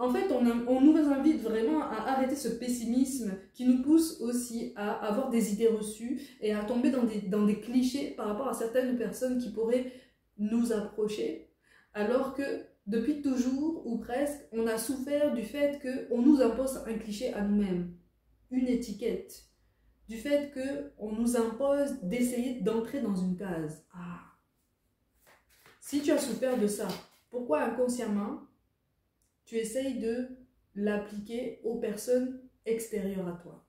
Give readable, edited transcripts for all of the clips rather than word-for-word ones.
en fait, on nous invite vraiment à arrêter ce pessimisme qui nous pousse aussi à avoir des idées reçues et à tomber dans des clichés par rapport à certaines personnes qui pourraient nous approcher, alors que depuis toujours, ou presque, on a souffert du fait qu'on nous impose un cliché à nous-mêmes, une étiquette, du fait qu'on nous impose d'essayer d'entrer dans une case. Ah. Si tu as souffert de ça, pourquoi inconsciemment tu essayes de l'appliquer aux personnes extérieures à toi?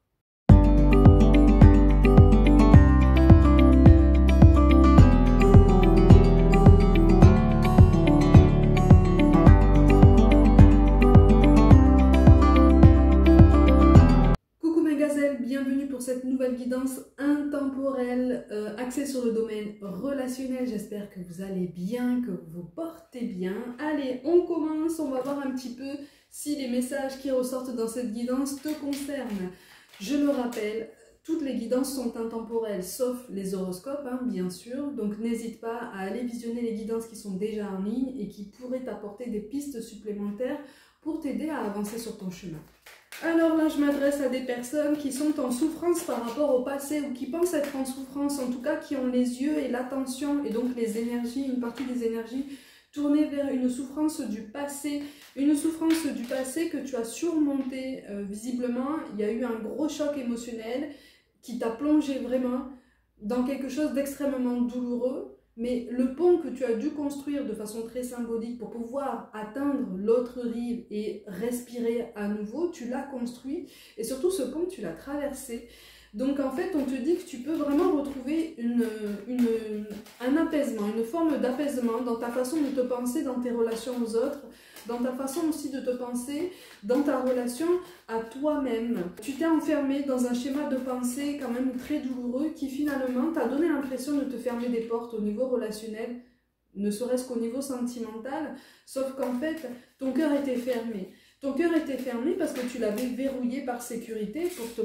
Coucou mes gazelles, bienvenue pour cette nouvelle guidance intemporelle axée sur le domaine relationnel. J'espère que vous allez bien, que vous vous portez bien. Allez, on commence, on va voir un petit peu si les messages qui ressortent dans cette guidance te concernent. Je le rappelle, toutes les guidances sont intemporelles, sauf les horoscopes, hein, bien sûr. Donc n'hésite pas à aller visionner les guidances qui sont déjà en ligne et qui pourraient t'apporter des pistes supplémentaires pour t'aider à avancer sur ton chemin. Alors là, je m'adresse à des personnes qui sont en souffrance par rapport au passé ou qui pensent être en souffrance, en tout cas qui ont les yeux et l'attention et donc les énergies, une partie des énergies tournées vers une souffrance du passé que tu as surmontée. Visiblement, il y a eu un gros choc émotionnel qui t'a plongé vraiment dans quelque chose d'extrêmement douloureux. Mais le pont que tu as dû construire de façon très symbolique pour pouvoir atteindre l'autre rive et respirer à nouveau, tu l'as construit et surtout ce pont tu l'as traversé. Donc en fait on te dit que tu peux vraiment retrouver un apaisement, une forme d'apaisement dans ta façon de te penser dans tes relations aux autres, dans ta façon aussi de te penser dans ta relation à toi-même. Tu t'es enfermé dans un schéma de pensée quand même très douloureux qui finalement t'a donné l'impression de te fermer des portes au niveau relationnel, ne serait-ce qu'au niveau sentimental, sauf qu'en fait ton cœur était fermé. Ton cœur était fermé parce que tu l'avais verrouillé par sécurité pour te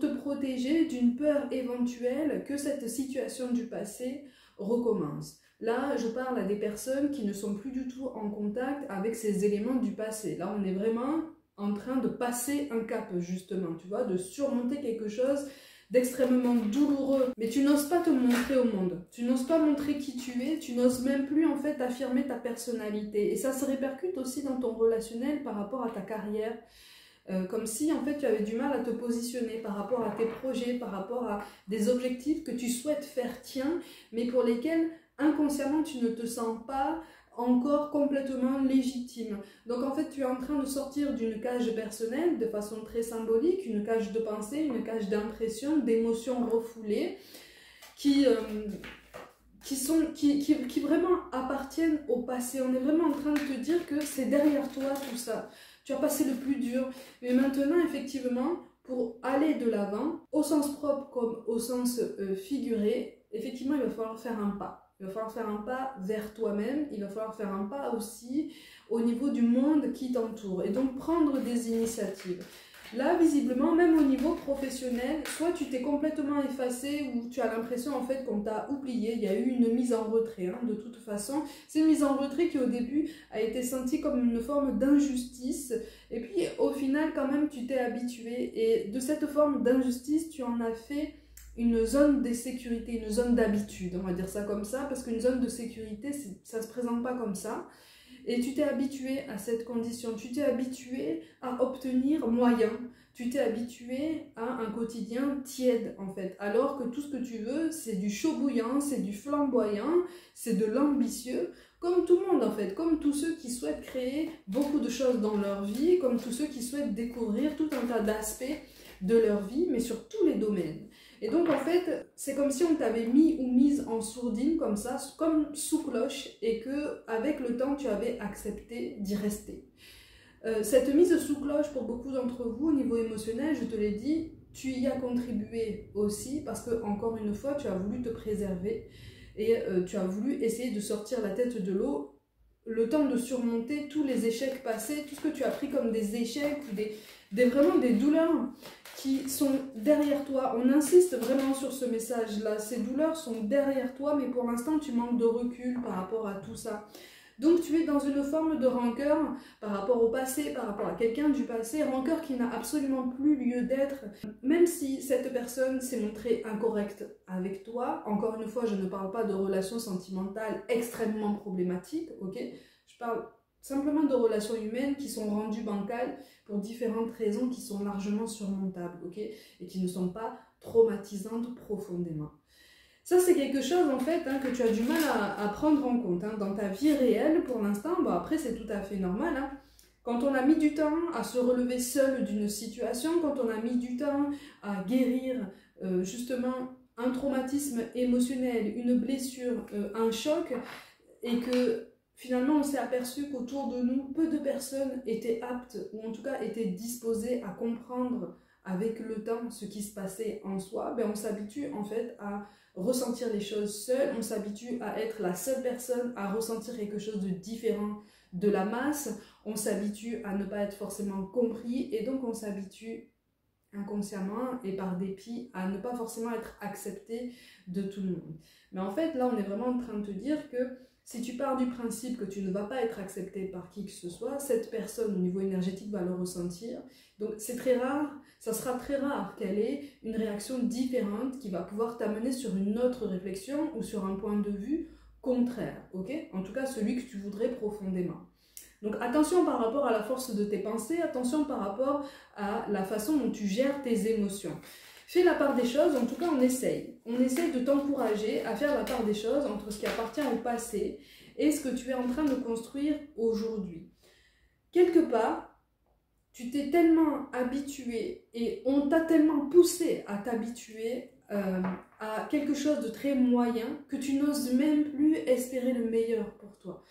protéger d'une peur éventuelle que cette situation du passé recommence. Là, je parle à des personnes qui ne sont plus du tout en contact avec ces éléments du passé. Là, on est vraiment en train de passer un cap, justement, tu vois, de surmonter quelque chose d'extrêmement douloureux. Mais tu n'oses pas te montrer au monde. Tu n'oses pas montrer qui tu es. Tu n'oses même plus, en fait, affirmer ta personnalité. Et ça se répercute aussi dans ton relationnel par rapport à ta carrière. Comme si en fait tu avais du mal à te positionner par rapport à tes projets, par rapport à des objectifs que tu souhaites faire tiens, mais pour lesquels inconsciemment tu ne te sens pas encore complètement légitime. Donc en fait tu es en train de sortir d'une cage personnelle de façon très symbolique, une cage de pensée, une cage d'impression, d'émotions refoulées qui vraiment appartiennent au passé. On est vraiment en train de te dire que c'est derrière toi tout ça. Tu as passé le plus dur, mais maintenant, effectivement, pour aller de l'avant, au sens propre comme au sens figuré, effectivement, il va falloir faire un pas. Il va falloir faire un pas vers toi-même, il va falloir faire un pas aussi au niveau du monde qui t'entoure, et donc prendre des initiatives. Là, visiblement, même au niveau professionnel, soit tu t'es complètement effacé ou tu as l'impression en fait qu'on t'a oublié, il y a eu une mise en retrait, hein, de toute façon. C'est une mise en retrait qui au début a été sentie comme une forme d'injustice et puis au final quand même tu t'es habitué et de cette forme d'injustice tu en as fait une zone de sécurité, une zone d'habitude, on va dire ça comme ça, parce qu'une zone de sécurité, ça ne se présente pas comme ça. Et tu t'es habitué à cette condition, tu t'es habitué à obtenir moyen, tu t'es habitué à un quotidien tiède en fait, alors que tout ce que tu veux c'est du chaud bouillant, c'est du flamboyant, c'est de l'ambitieux, comme tout le monde en fait, comme tous ceux qui souhaitent créer beaucoup de choses dans leur vie, comme tous ceux qui souhaitent découvrir tout un tas d'aspects de leur vie, mais sur tous les domaines. Et donc en fait, c'est comme si on t'avait mis ou mise en sourdine comme ça, comme sous cloche, et que avec le temps tu avais accepté d'y rester. Cette mise sous cloche pour beaucoup d'entre vous au niveau émotionnel, je te l'ai dit, tu y as contribué aussi parce que encore une fois tu as voulu te préserver et tu as voulu essayer de sortir la tête de l'eau, le temps de surmonter tous les échecs passés, tout ce que tu as pris comme des échecs ou vraiment des douleurs qui sont derrière toi. On insiste vraiment sur ce message-là. Ces douleurs sont derrière toi, mais pour l'instant, tu manques de recul par rapport à tout ça. Donc tu es dans une forme de rancœur par rapport au passé, par rapport à quelqu'un du passé, rancœur qui n'a absolument plus lieu d'être. Même si cette personne s'est montrée incorrecte avec toi, encore une fois, je ne parle pas de relations sentimentales extrêmement problématiques, ok? Je parle simplement de relations humaines qui sont rendues bancales pour différentes raisons qui sont largement surmontables, ok? Et qui ne sont pas traumatisantes profondément. Ça, c'est quelque chose, en fait, que tu as du mal à prendre en compte dans ta vie réelle pour l'instant. Bon, après, c'est tout à fait normal. Quand on a mis du temps à se relever seul d'une situation, quand on a mis du temps à guérir, justement, un traumatisme émotionnel, une blessure, un choc, et que finalement, on s'est aperçu qu'autour de nous, peu de personnes étaient aptes, ou en tout cas étaient disposées à comprendre avec le temps ce qui se passait en soi, ben on s'habitue en fait à ressentir les choses seul, on s'habitue à être la seule personne à ressentir quelque chose de différent de la masse, on s'habitue à ne pas être forcément compris et donc on s'habitue inconsciemment et par dépit à ne pas forcément être accepté de tout le monde. Mais en fait là on est vraiment en train de te dire que si tu pars du principe que tu ne vas pas être accepté par qui que ce soit, cette personne au niveau énergétique va le ressentir. Donc c'est très rare, ça sera très rare qu'elle ait une réaction différente qui va pouvoir t'amener sur une autre réflexion ou sur un point de vue contraire, ok? En tout cas celui que tu voudrais profondément. Donc attention par rapport à la force de tes pensées, attention par rapport à la façon dont tu gères tes émotions. Fais la part des choses, en tout cas on essaye. On essaye de t'encourager à faire la part des choses entre ce qui appartient au passé et ce que tu es en train de construire aujourd'hui. Quelque part, tu t'es tellement habitué et on t'a tellement poussé à t'habituer à quelque chose de très moyen que tu n'oses même plus espérer le meilleur pour toi.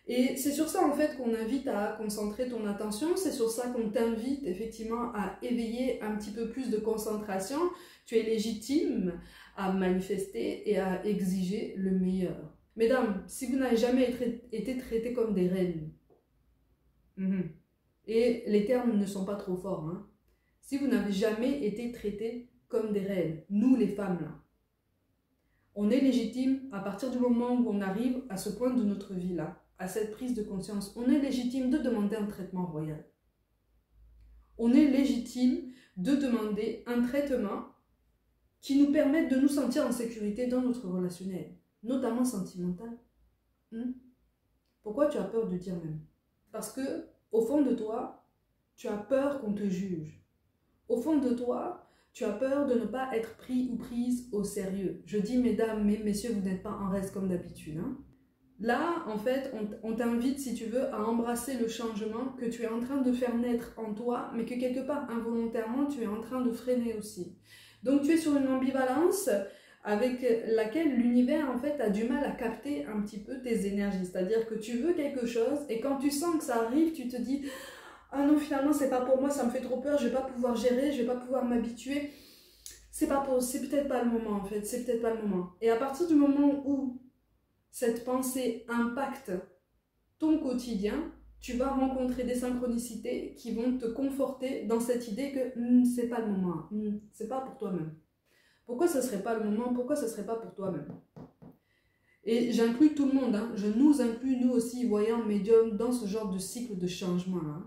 Et c'est sur ça en fait qu'on invite à concentrer ton attention, c'est sur ça qu'on t'invite effectivement à éveiller un petit peu plus de concentration. Tu es légitime à manifester et à exiger le meilleur. Mesdames, si vous n'avez jamais été traitées comme des reines, et les termes ne sont pas trop forts, si vous n'avez jamais été traitées comme des reines, nous les femmes là, on est légitime à partir du moment où on arrive à ce point de notre vie là, à cette prise de conscience, on est légitime de demander un traitement royal. On est légitime de demander un traitement qui nous permette de nous sentir en sécurité dans notre relationnel, notamment sentimental. Pourquoi tu as peur de dire même? Parce que, au fond de toi, tu as peur qu'on te juge. Au fond de toi, tu as peur de ne pas être pris ou prise au sérieux. Je dis mesdames, mais messieurs, vous n'êtes pas en reste comme d'habitude. Là, en fait, on t'invite, si tu veux, à embrasser le changement que tu es en train de faire naître en toi, mais que quelque part, involontairement, tu es en train de freiner aussi. Donc, tu es sur une ambivalence avec laquelle l'univers, en fait, a du mal à capter un petit peu tes énergies. C'est-à-dire que tu veux quelque chose, et quand tu sens que ça arrive, tu te dis « Ah non, finalement, c'est pas pour moi, ça me fait trop peur, je vais pas pouvoir gérer, je vais pas pouvoir m'habituer. » C'est peut-être pas le moment, en fait, c'est peut-être pas le moment. Et à partir du moment où cette pensée impacte ton quotidien, tu vas rencontrer des synchronicités qui vont te conforter dans cette idée que c'est pas le moment, c'est pas pour toi-même. Pourquoi ce serait pas le moment? Pourquoi ce serait pas pour toi-même? Et j'inclus tout le monde, je nous inclus, nous aussi, voyants, médiums, dans ce genre de cycle de changement-là.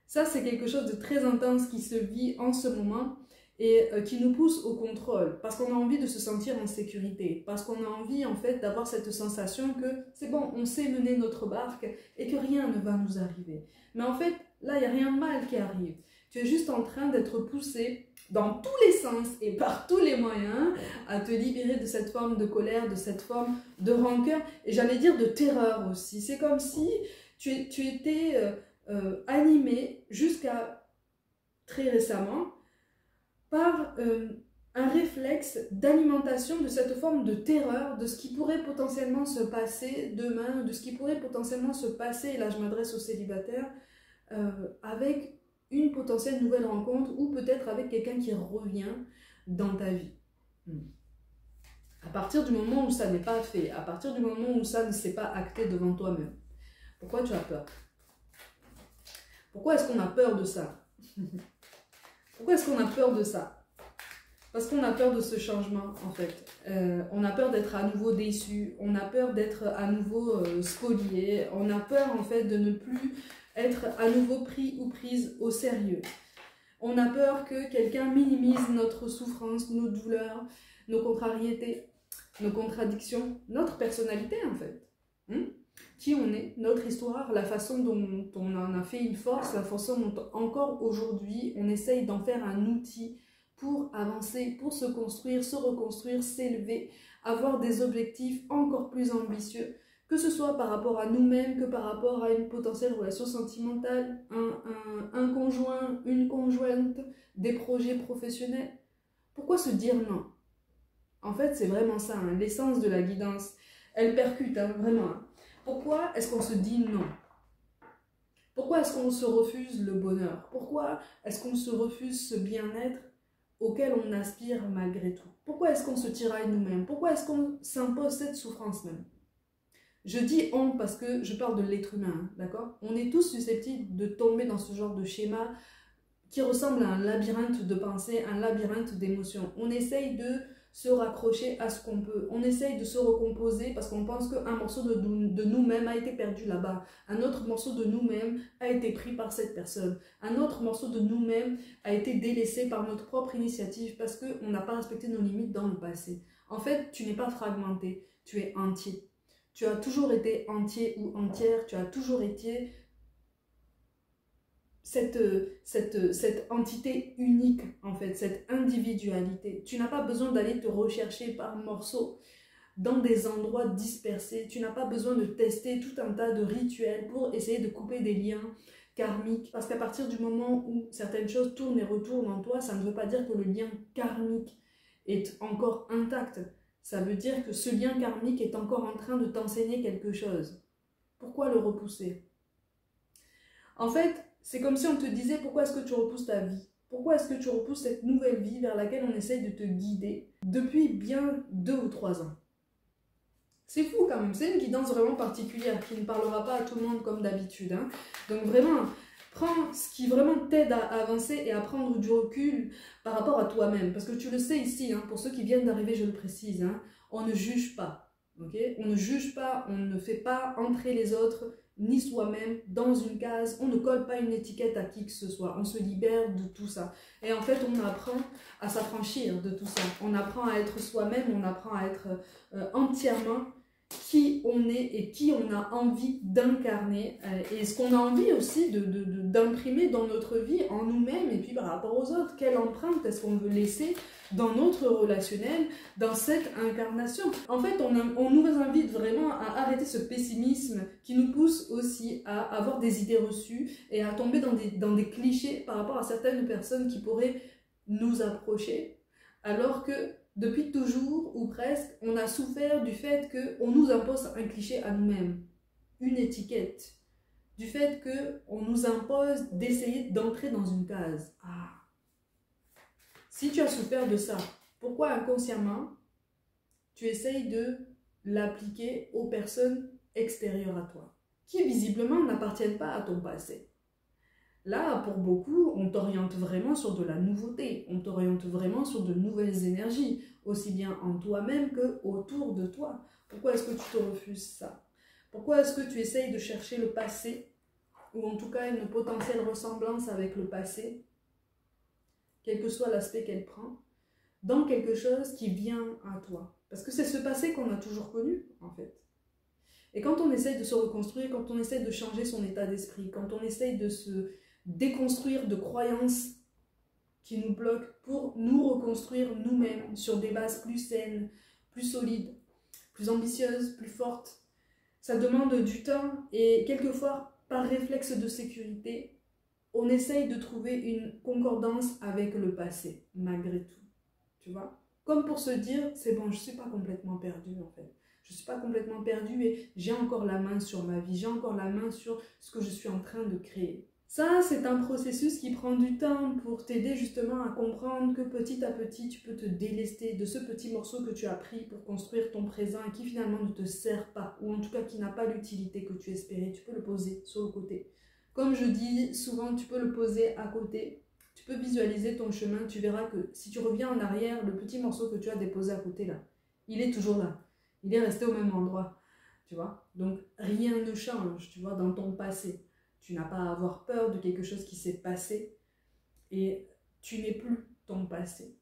Ça, c'est quelque chose de très intense qui se vit en ce moment et qui nous pousse au contrôle, parce qu'on a envie de se sentir en sécurité, parce qu'on a envie en fait d'avoir cette sensation que c'est bon, on sait mener notre barque et que rien ne va nous arriver. Mais en fait, là, il n'y a rien de mal qui arrive. Tu es juste en train d'être poussé dans tous les sens et par tous les moyens à te libérer de cette forme de colère, de cette forme de rancœur, et j'allais dire de terreur aussi. C'est comme si tu étais animé jusqu'à très récemment par un réflexe d'alimentation de cette forme de terreur, de ce qui pourrait potentiellement se passer demain, de ce qui pourrait potentiellement se passer, et là je m'adresse aux célibataires, avec une potentielle nouvelle rencontre ou peut-être avec quelqu'un qui revient dans ta vie. À partir du moment où ça n'est pas fait, à partir du moment où ça ne s'est pas acté devant toi-même, pourquoi tu as peur? Pourquoi est-ce qu'on a peur de ça? Pourquoi est-ce qu'on a peur de ça? Parce qu'on a peur de ce changement, en fait. On a peur d'être à nouveau déçu, on a peur d'être à nouveau spolié, on a peur, en fait, de ne plus être à nouveau pris ou prise au sérieux. On a peur que quelqu'un minimise notre souffrance, nos douleurs, nos contrariétés, nos contradictions, notre personnalité, en fait. Qui on est, notre histoire, la façon dont on en a fait une force, la façon dont encore aujourd'hui on essaye d'en faire un outil pour avancer, pour se construire, se reconstruire, s'élever, avoir des objectifs encore plus ambitieux, que ce soit par rapport à nous-mêmes, que par rapport à une potentielle relation sentimentale, un conjoint, une conjointe, des projets professionnels. Pourquoi se dire non? En fait, c'est vraiment ça, hein, l'essence de la guidance. Elle percute, hein, vraiment. Pourquoi est-ce qu'on se dit non? Pourquoi est-ce qu'on se refuse le bonheur? Pourquoi est-ce qu'on se refuse ce bien-être auquel on aspire malgré tout? Pourquoi est-ce qu'on se tiraille nous-mêmes? Pourquoi est-ce qu'on s'impose cette souffrance même? Je dis on parce que je parle de l'être humain, d'accord? On est tous susceptibles de tomber dans ce genre de schéma qui ressemble à un labyrinthe de pensée, un labyrinthe d'émotions. On essaye de se raccrocher à ce qu'on peut. On essaye de se recomposer parce qu'on pense qu'un morceau de nous-mêmes a été perdu là-bas. Un autre morceau de nous-mêmes a été pris par cette personne. Un autre morceau de nous-mêmes a été délaissé par notre propre initiative parce qu'on n'a pas respecté nos limites dans le passé. En fait, tu n'es pas fragmenté, tu es entier. Tu as toujours été entier ou entière, tu as toujours été cette entité unique, en fait, cette individualité. Tu n'as pas besoin d'aller te rechercher par morceaux dans des endroits dispersés. Tu n'as pas besoin de tester tout un tas de rituels pour essayer de couper des liens karmiques. Parce qu'à partir du moment où certaines choses tournent et retournent en toi, ça ne veut pas dire que le lien karmique est encore intact. Ça veut dire que ce lien karmique est encore en train de t'enseigner quelque chose. Pourquoi le repousser? En fait, c'est comme si on te disait pourquoi est-ce que tu repousses ta vie? Pourquoi est-ce que tu repousses cette nouvelle vie vers laquelle on essaye de te guider depuis bien 2 ou 3 ans? C'est fou quand même, c'est une guidance vraiment particulière qui ne parlera pas à tout le monde comme d'habitude. Hein. Donc vraiment, prends ce qui vraiment t'aide à avancer et à prendre du recul par rapport à toi-même. Parce que tu le sais ici, hein, pour ceux qui viennent d'arriver, je le précise, hein, on ne juge pas. Okay? On ne juge pas, on ne fait pas entrer les autres ni soi-même dans une case, on ne colle pas une étiquette à qui que ce soit, on se libère de tout ça. Et en fait, on apprend à s'affranchir de tout ça, on apprend à être soi-même, on apprend à être entièrement qui on est et qui on a envie d'incarner et ce qu'on a envie aussi d'imprimer dans notre vie, en nous-mêmes et puis par rapport aux autres. Quelle empreinte est-ce qu'on veut laisser dans notre relationnel, dans cette incarnation? En fait, on nous invite vraiment à arrêter ce pessimisme qui nous pousse aussi à avoir des idées reçues et à tomber dans des clichés par rapport à certaines personnes qui pourraient nous approcher, alors que depuis toujours, ou presque, on a souffert du fait qu'on nous impose un cliché à nous-mêmes, une étiquette, du fait qu'on nous impose d'essayer d'entrer dans une case. Ah. Si tu as souffert de ça, pourquoi inconsciemment, tu essayes de l'appliquer aux personnes extérieures à toi, qui visiblement n'appartiennent pas à ton passé? Là, pour beaucoup, on t'oriente vraiment sur de la nouveauté, on t'oriente vraiment sur de nouvelles énergies, aussi bien en toi-même que autour de toi. Pourquoi est-ce que tu te refuses ça? Pourquoi est-ce que tu essayes de chercher le passé, ou en tout cas une potentielle ressemblance avec le passé, quel que soit l'aspect qu'elle prend, dans quelque chose qui vient à toi? Parce que c'est ce passé qu'on a toujours connu, en fait. Et quand on essaye de se reconstruire, quand on essaye de changer son état d'esprit, quand on essaye de se déconstruire de croyances qui nous bloquent pour nous reconstruire nous-mêmes sur des bases plus saines, plus solides, plus ambitieuses, plus fortes. Ça demande du temps et quelquefois, par réflexe de sécurité, on essaye de trouver une concordance avec le passé, malgré tout. Tu vois? Comme pour se dire, c'est bon, je ne suis pas complètement perdue en fait. Je ne suis pas complètement perdue et j'ai encore la main sur ma vie, j'ai encore la main sur ce que je suis en train de créer. Ça, c'est un processus qui prend du temps pour t'aider justement à comprendre que petit à petit, tu peux te délester de ce petit morceau que tu as pris pour construire ton présent et qui finalement ne te sert pas, ou en tout cas qui n'a pas l'utilité que tu espérais. Tu peux le poser sur le côté. Comme je dis souvent, tu peux le poser à côté, tu peux visualiser ton chemin, tu verras que si tu reviens en arrière, le petit morceau que tu as déposé à côté là, il est toujours là. Il est resté au même endroit, tu vois. Donc rien ne change, tu vois, dans ton passé. Tu n'as pas à avoir peur de quelque chose qui s'est passé et tu n'es plus ton passé.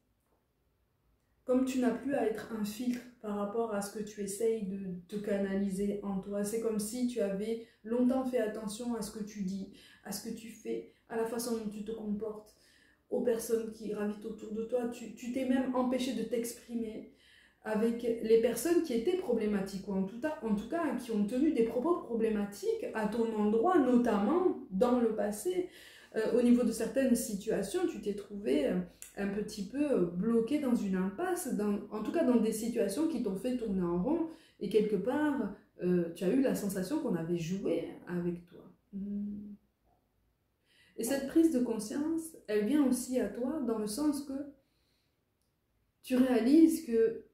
Comme tu n'as plus à être un filtre par rapport à ce que tu essayes de te canaliser en toi. C'est comme si tu avais longtemps fait attention à ce que tu dis, à ce que tu fais, à la façon dont tu te comportes, aux personnes qui gravitent autour de toi. Tu t'es même empêché de t'exprimer avec les personnes qui étaient problématiques, ou en tout cas qui ont tenu des propos problématiques à ton endroit, notamment dans le passé. Au niveau de certaines situations, tu t'es trouvé un petit peu bloqué dans une impasse, en tout cas dans des situations qui t'ont fait tourner en rond, et quelque part, tu as eu la sensation qu'on avait joué avec toi. Et cette prise de conscience, elle vient aussi à toi dans le sens que tu réalises que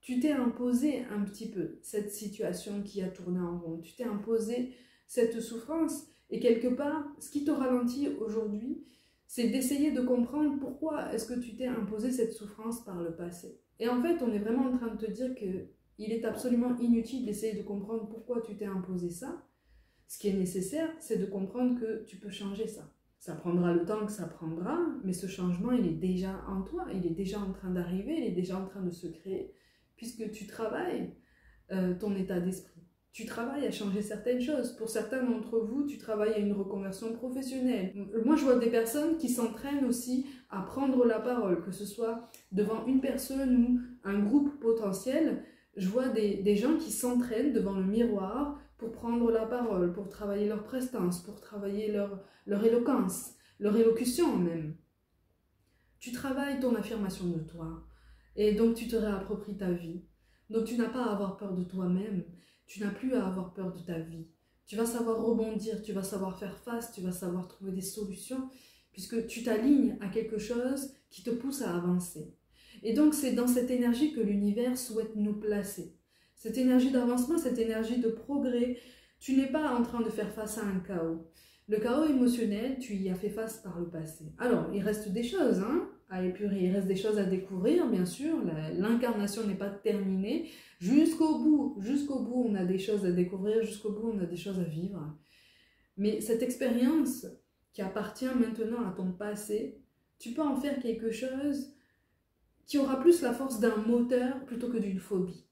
tu t'es imposé un petit peu cette situation qui a tourné en rond, tu t'es imposé cette souffrance, et quelque part, ce qui te ralentit aujourd'hui, c'est d'essayer de comprendre pourquoi est-ce que tu t'es imposé cette souffrance par le passé. Et en fait, on est vraiment en train de te dire qu'il est absolument inutile d'essayer de comprendre pourquoi tu t'es imposé ça. Ce qui est nécessaire, c'est de comprendre que tu peux changer ça. Ça prendra le temps que ça prendra, mais ce changement, il est déjà en toi, il est déjà en train d'arriver, il est déjà en train de se créer, puisque tu travailles ton état d'esprit. Tu travailles à changer certaines choses. Pour certains d'entre vous, tu travailles à une reconversion professionnelle. Moi, je vois des personnes qui s'entraînent aussi à prendre la parole, que ce soit devant une personne ou un groupe potentiel. Je vois des gens qui s'entraînent devant le miroir pour prendre la parole, pour travailler leur prestance, pour travailler leur éloquence, leur élocution même. Tu travailles ton affirmation de toi et donc tu te réappropries ta vie. Donc tu n'as pas à avoir peur de toi-même, tu n'as plus à avoir peur de ta vie. Tu vas savoir rebondir, tu vas savoir faire face, tu vas savoir trouver des solutions puisque tu t'alignes à quelque chose qui te pousse à avancer. Et donc c'est dans cette énergie que l'univers souhaite nous placer. Cette énergie d'avancement, cette énergie de progrès, tu n'es pas en train de faire face à un chaos. Le chaos émotionnel, tu y as fait face par le passé. Alors, il reste des choses à épurer, il reste des choses à découvrir, bien sûr. L'incarnation n'est pas terminée. Jusqu'au bout, on a des choses à découvrir, jusqu'au bout, on a des choses à vivre. Mais cette expérience qui appartient maintenant à ton passé, tu peux en faire quelque chose qui aura plus la force d'un moteur plutôt que d'une phobie.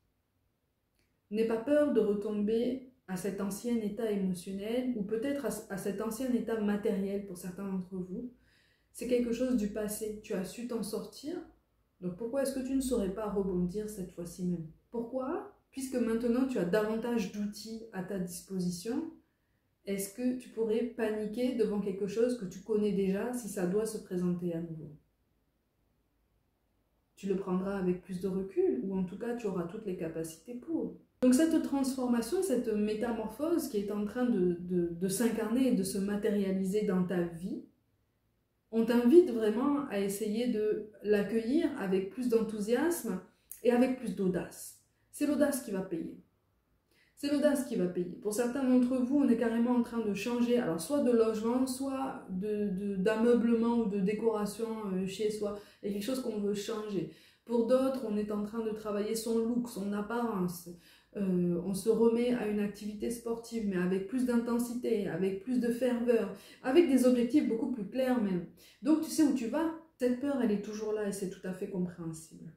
N'aie pas peur de retomber à cet ancien état émotionnel ou peut-être à cet ancien état matériel pour certains d'entre vous. C'est quelque chose du passé, tu as su t'en sortir, donc pourquoi est-ce que tu ne saurais pas rebondir cette fois-ci même? Pourquoi? Puisque maintenant tu as davantage d'outils à ta disposition, est-ce que tu pourrais paniquer devant quelque chose que tu connais déjà si ça doit se présenter à nouveau? Tu le prendras avec plus de recul ou en tout cas tu auras toutes les capacités pour. Donc cette transformation, cette métamorphose qui est en train de s'incarner et de se matérialiser dans ta vie, on t'invite vraiment à essayer de l'accueillir avec plus d'enthousiasme et avec plus d'audace. C'est l'audace qui va payer. C'est l'audace qui va payer. Pour certains d'entre vous, on est carrément en train de changer, alors soit de logement, soit d'ameublement ou de décoration chez soi. Il y a quelque chose qu'on veut changer. Pour d'autres, on est en train de travailler son look, son apparence. On se remet à une activité sportive, mais avec plus d'intensité, avec plus de ferveur, avec des objectifs beaucoup plus clairs même. Donc tu sais où tu vas, cette peur, elle est toujours là et c'est tout à fait compréhensible.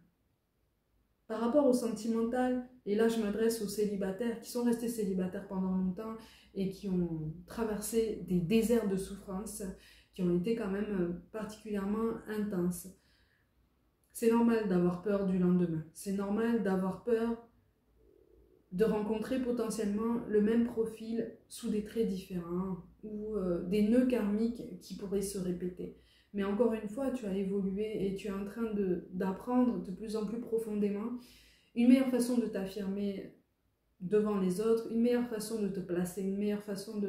Par rapport au sentimental, et là je m'adresse aux célibataires qui sont restés célibataires pendant longtemps et qui ont traversé des déserts de souffrance, qui ont été quand même particulièrement intenses. C'est normal d'avoir peur du lendemain, c'est normal d'avoir peur de rencontrer potentiellement le même profil sous des traits différents ou des nœuds karmiques qui pourraient se répéter. Mais encore une fois, tu as évolué et tu es en train d'apprendre de plus en plus profondément une meilleure façon de t'affirmer devant les autres, une meilleure façon de te placer, une meilleure façon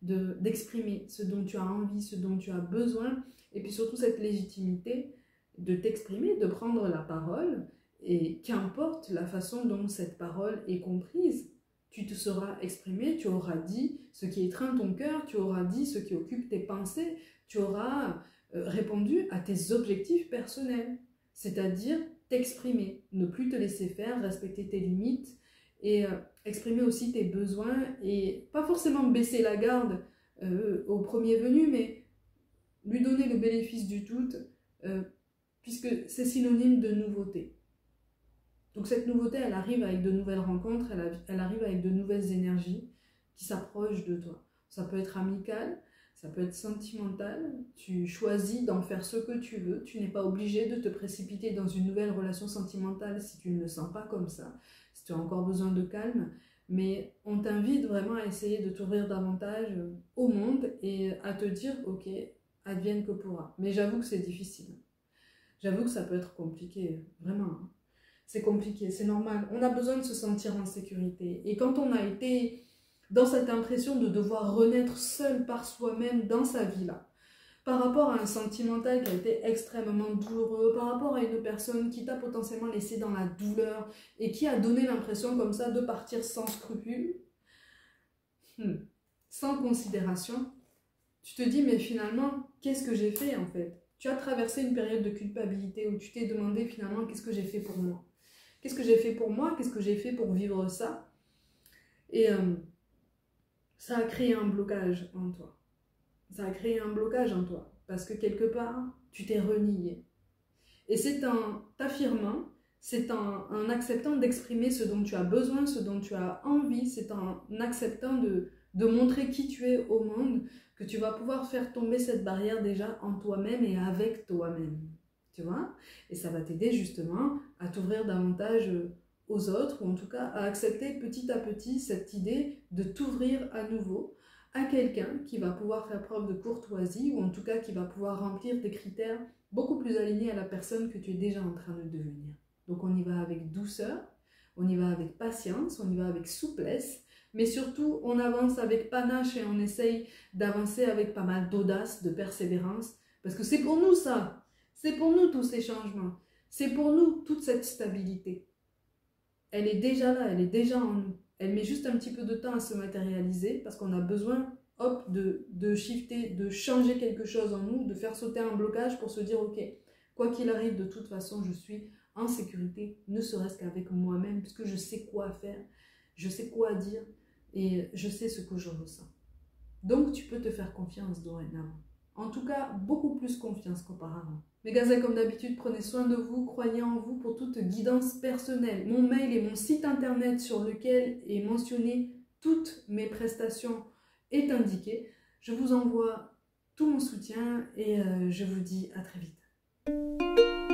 d'exprimer ce dont tu as envie, ce dont tu as besoin, et puis surtout cette légitimité de t'exprimer, de prendre la parole. Et qu'importe la façon dont cette parole est comprise, tu te seras exprimé, tu auras dit ce qui étreint ton cœur, tu auras dit ce qui occupe tes pensées, tu auras répondu à tes objectifs personnels, c'est-à-dire t'exprimer, ne plus te laisser faire, respecter tes limites et exprimer aussi tes besoins et pas forcément baisser la garde au premier venu, mais lui donner le bénéfice du doute puisque c'est synonyme de nouveauté. Donc cette nouveauté, elle arrive avec de nouvelles rencontres, elle arrive avec de nouvelles énergies qui s'approchent de toi. Ça peut être amical, ça peut être sentimental, tu choisis d'en faire ce que tu veux, tu n'es pas obligé de te précipiter dans une nouvelle relation sentimentale si tu ne le sens pas comme ça, si tu as encore besoin de calme, mais on t'invite vraiment à essayer de t'ouvrir davantage au monde et à te dire, ok, advienne que pourra. Mais j'avoue que c'est difficile, j'avoue que ça peut être compliqué, vraiment, hein. C'est compliqué, c'est normal. On a besoin de se sentir en sécurité. Et quand on a été dans cette impression de devoir renaître seul par soi-même dans sa vie-là, par rapport à un sentimental qui a été extrêmement douloureux, par rapport à une personne qui t'a potentiellement laissé dans la douleur et qui a donné l'impression comme ça de partir sans scrupule, sans considération, tu te dis mais finalement, qu'est-ce que j'ai fait en fait? Tu as traversé une période de culpabilité où tu t'es demandé finalement qu'est-ce que j'ai fait pour moi? Qu'est-ce que j'ai fait pour moi? Qu'est-ce que j'ai fait pour vivre ça? Et ça a créé un blocage en toi. Ça a créé un blocage en toi. Parce que quelque part, tu t'es renié. Et c'est en t'affirmant, c'est en acceptant d'exprimer ce dont tu as besoin, ce dont tu as envie, c'est en acceptant de montrer qui tu es au monde que tu vas pouvoir faire tomber cette barrière déjà en toi-même et avec toi-même. Tu vois? Et ça va t'aider justement à t'ouvrir davantage aux autres, ou en tout cas à accepter petit à petit cette idée de t'ouvrir à nouveau à quelqu'un qui va pouvoir faire preuve de courtoisie, ou en tout cas qui va pouvoir remplir des critères beaucoup plus alignés à la personne que tu es déjà en train de devenir. Donc on y va avec douceur, on y va avec patience, on y va avec souplesse, mais surtout on avance avec panache et on essaye d'avancer avec pas mal d'audace, de persévérance, parce que c'est pour nous ça. C'est pour nous tous ces changements. C'est pour nous toute cette stabilité. Elle est déjà là, elle est déjà en nous. Elle met juste un petit peu de temps à se matérialiser parce qu'on a besoin, hop, de shifter, de changer quelque chose en nous, de faire sauter un blocage pour se dire, ok, quoi qu'il arrive, de toute façon, je suis en sécurité, ne serait-ce qu'avec moi-même, puisque je sais quoi faire, je sais quoi dire et je sais ce que je ressens. Donc, tu peux te faire confiance dorénavant. En tout cas, beaucoup plus confiance qu'auparavant. Mes gazelles, comme d'habitude, prenez soin de vous, croyez en vous pour toute guidance personnelle. Mon mail et mon site internet sur lequel est mentionné toutes mes prestations est indiqué. Je vous envoie tout mon soutien et je vous dis à très vite.